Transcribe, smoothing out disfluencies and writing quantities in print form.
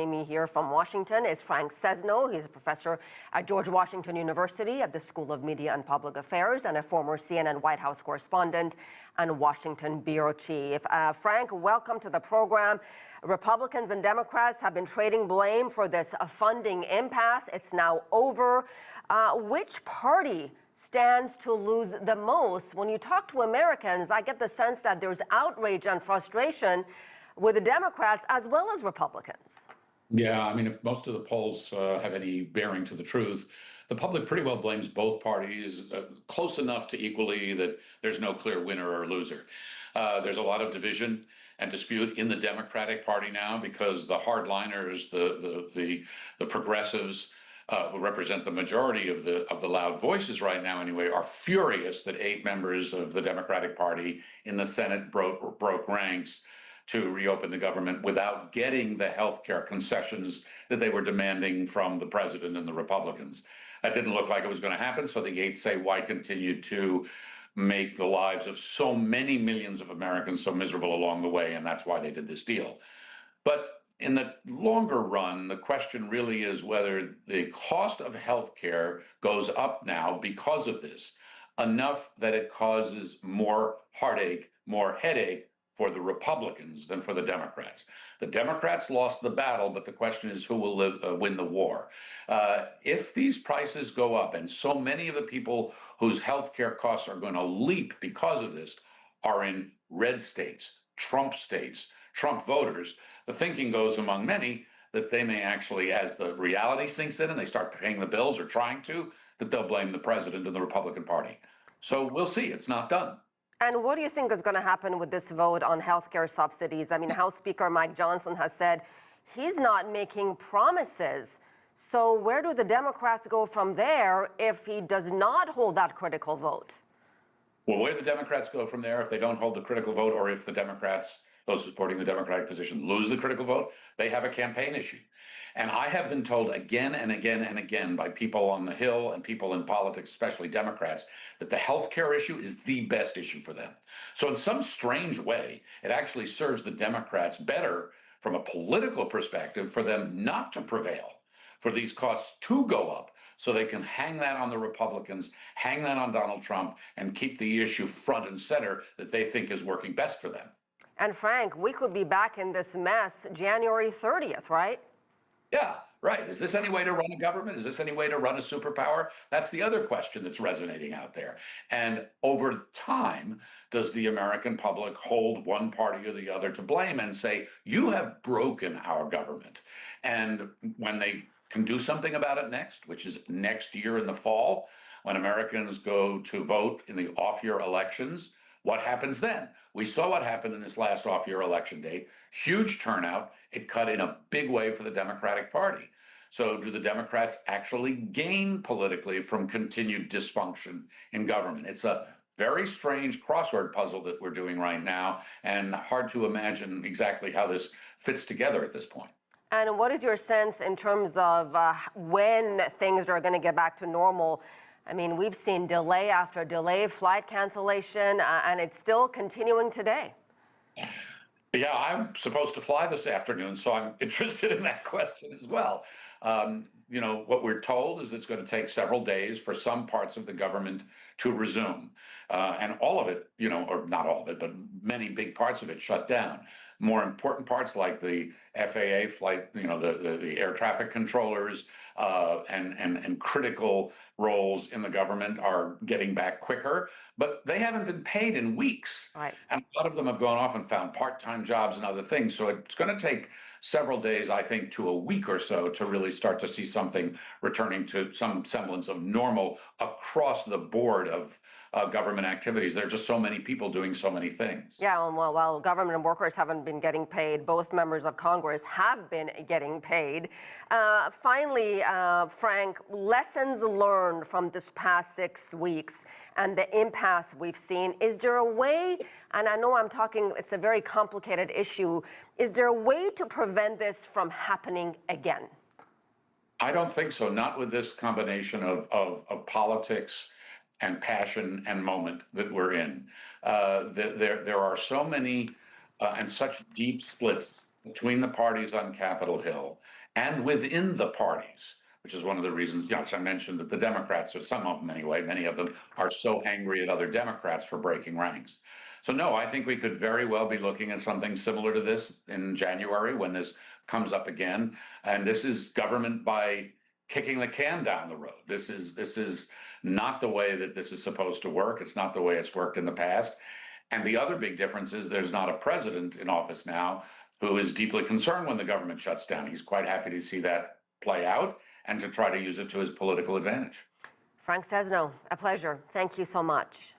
Joining me here from Washington is Frank Sesno. He's a professor at George Washington University at the School of Media and Public Affairs and a former CNN White House correspondent and Washington bureau chief. Frank, welcome to the program. Republicans and Democrats have been trading blame for this funding impasse. It's now over. Which party stands to lose the most? When you talk to Americans, I get the sense that there's outrage and frustration with the Democrats as well as Republicans. Yeah, I mean, if most of the polls have any bearing to the truth, the public pretty well blames both parties close enough to equally that there's no clear winner or loser. There's a lot of division and dispute in the Democratic Party now because the hardliners, the progressives, who represent the majority of the loud voices right now anyway, are furious that 8 members of the Democratic Party in the Senate broke ranks to reopen the government without getting the health care concessions that they were demanding from the president and the Republicans. That didn't look like it was going to happen, so the 8 say, why continue to make the lives of so many millions of Americans so miserable along the way? And that's why they did this deal. But in the longer run, the question really is whether the cost of health care goes up now because of this, enough that it causes more heartache, more headache for the Republicans than for the Democrats. The Democrats lost the battle, but the question is who will win the war. If these prices go up, and so many of the people whose health care costs are going to leap because of this are in red states, Trump voters, the thinking goes among many that they may actually, as the reality sinks in and they start paying the bills or trying to, that they'll blame the president and the Republican Party. So we'll see. It's not done. And what do you think is going to happen with this vote on health care subsidies? I mean, House Speaker Mike Johnson has said he's not making promises. So where do the Democrats go from there if he does not hold that critical vote? Well, where do the Democrats go from there if they don't hold the critical vote, or if the Democrats, those supporting the Democratic position, lose the critical vote? They have a campaign issue. And I have been told again and again and again by people on the Hill and people in politics, especially Democrats, that the health care issue is the best issue for them. So in some strange way, it actually serves the Democrats better from a political perspective for them not to prevail, for these costs to go up, so they can hang that on the Republicans, hang that on Donald Trump, and keep the issue front and center that they think is working best for them. And Frank, we could be back in this mess January 30th, right? Yeah, right. Is this any way to run a government? Is this any way to run a superpower? That's the other question that's resonating out there. And over time, does the American public hold one party or the other to blame and say, you have broken our government? And when they can do something about it next, which is next year in the fall, when Americans go to vote in the off-year elections, what happens then? We saw what happened in this last off-year election date. Huge turnout. It cut in a big way for the Democratic Party. So do the Democrats actually gain politically from continued dysfunction in government? It's a very strange crossword puzzle that we're doing right now, and hard to imagine exactly how this fits together at this point. And what is your sense in terms of when things are going to get back to normal? I mean, we've seen delay after delay, flight cancellation, and it's still continuing today. Yeah, I'm supposed to fly this afternoon, so I'm interested in that question as well. You know, what we're told is it's going to take several days for some parts of the government to resume. And all of it, you know, or not all of it, but many big parts of it shut down. More important parts like the FAA flight, you know, the air traffic controllers and critical roles in the government are getting back quicker, but they haven't been paid in weeks. Right. And a lot of them have gone off and found part-time jobs and other things. So it's going to take several days, I think, to a week or so to really start to see something returning to some semblance of normal across the board of government activities. There are just so many people doing so many things. Yeah, well, while government workers haven't been getting paid, both members of Congress have been getting paid. Finally, Frank, lessons learned from this past 6 weeks and the impasse we've seen. Is there a way, and I know I'm talking, it's a very complicated issue, is there a way to prevent this from happening again? I don't think so, not with this combination of politics and passion and moment that we're in. There are so many and such deep splits between the parties on Capitol Hill and within the parties, which is one of the reasons, as I mentioned, that the Democrats, or some of them anyway, many of them are so angry at other Democrats for breaking ranks. So no, I think we could very well be looking at something similar to this in January when this comes up again. And this is government by kicking the can down the road. This is not the way that this is supposed to work. It's not the way it's worked in the past. And the other big difference is there's not a president in office now who is deeply concerned when the government shuts down. He's quite happy to see that play out and to try to use it to his political advantage. Frank Sesno, a pleasure. Thank you so much.